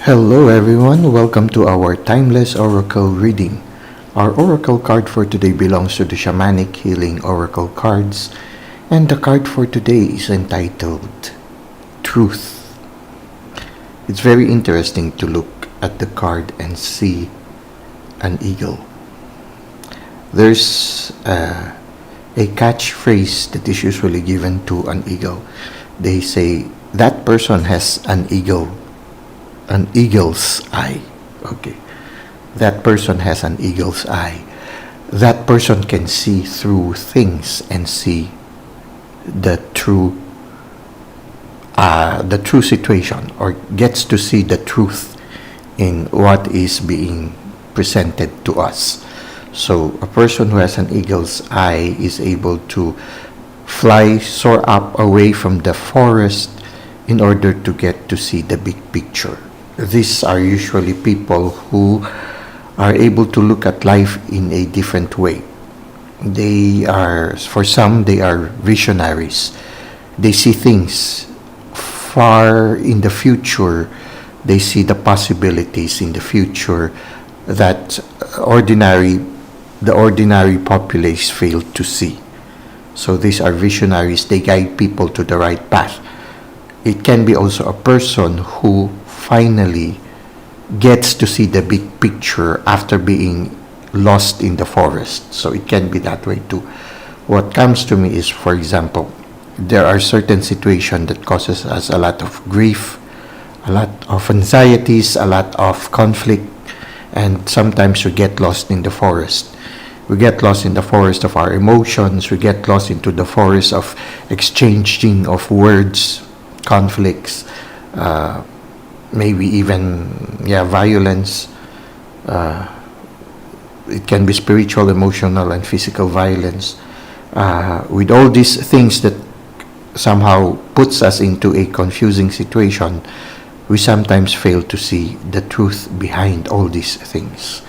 Hello everyone, welcome to our timeless oracle reading. Our oracle card for today belongs to the Shamanic Healing Oracle cards, and the card for today is entitled Truth. It's very interesting to look at the card and see an eagle. There's a catchphrase that is usually given to an eagle. They say, that person has an eagle's eye. Okay. That person has an eagle's eye. That person can see through things and see the true situation, or gets to see the truth in what is being presented to us. So a person who has an eagle's eye is able to soar up away from the forest in order to get to see the big picture. These are usually people who are able to look at life in a different way. For some, they are visionaries. They see things far in the future. They see the possibilities in the future that the ordinary populace fail to see. So these are visionaries. They guide people to the right path. It can be also a person who finally gets to see the big picture after being lost in the forest. So it can be that way too. What comes to me is, for example, there are certain situations that causes us a lot of grief, a lot of anxieties, a lot of conflict, and sometimes we get lost in the forest. We get lost in the forest of our emotions. We get lost into the forest of exchanging of words, conflicts, maybe even violence. It can be spiritual, emotional, and physical violence. With all these things that somehow puts us into a confusing situation, we sometimes fail to see the truth behind all these things.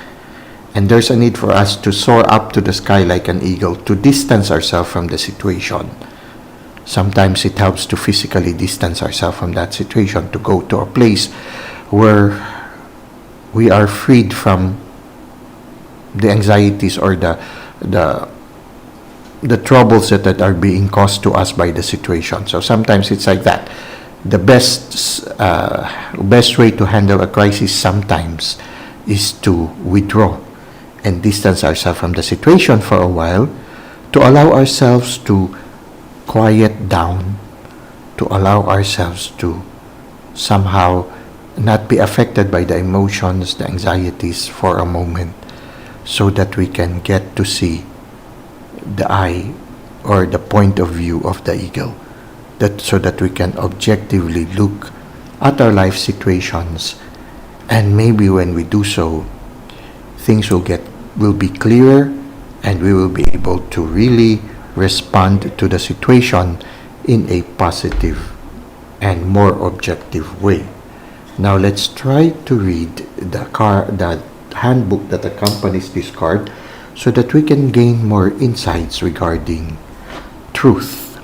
And there's a need for us to soar up to the sky like an eagle, to distance ourselves from the situation. Sometimes it helps to physically distance ourselves from that situation, to go to a place where we are freed from the anxieties or the troubles that are being caused to us by the situation. So sometimes it's like that. The best way to handle a crisis sometimes is to withdraw and distance ourselves from the situation for a while, to allow ourselves to quiet down, to allow ourselves to somehow not be affected by the emotions, the anxieties for a moment, so that we can get to see the eye or the point of view of the eagle, so that we can objectively look at our life situations, and maybe when we do so, things will be clearer, and we will be able to really respond to the situation in a positive and more objective way. Now let's try to read the handbook that accompanies this card, so that we can gain more insights regarding truth.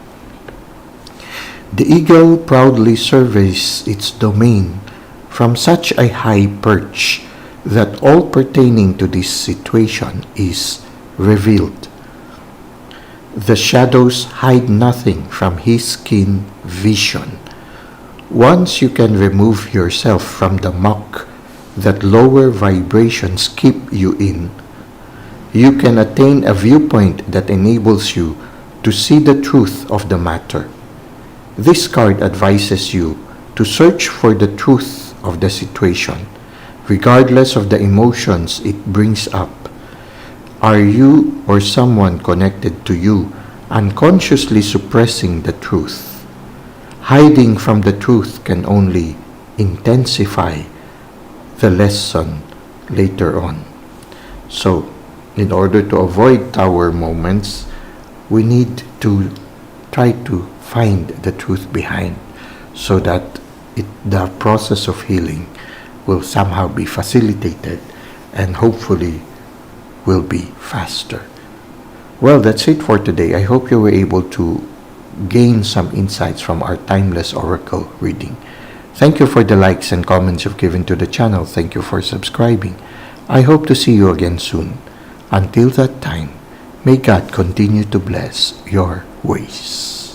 The eagle proudly surveys its domain from such a high perch that all pertaining to this situation is revealed. The shadows hide nothing from his keen vision. Once you can remove yourself from the muck that lower vibrations keep you in, you can attain a viewpoint that enables you to see the truth of the matter. This card advises you to search for the truth of the situation, regardless of the emotions it brings up. Are you or someone connected to you unconsciously suppressing the truth? Hiding from the truth can only intensify the lesson later on. So, in order to avoid tower moments, we need to try to find the truth behind, so that the process of healing will somehow be facilitated and hopefully will be faster. Well, that's it for today. I hope you were able to gain some insights from our timeless oracle reading. Thank you for the likes and comments you've given to the channel. Thank you for subscribing. I hope to see you again soon. Until that time, may God continue to bless your ways.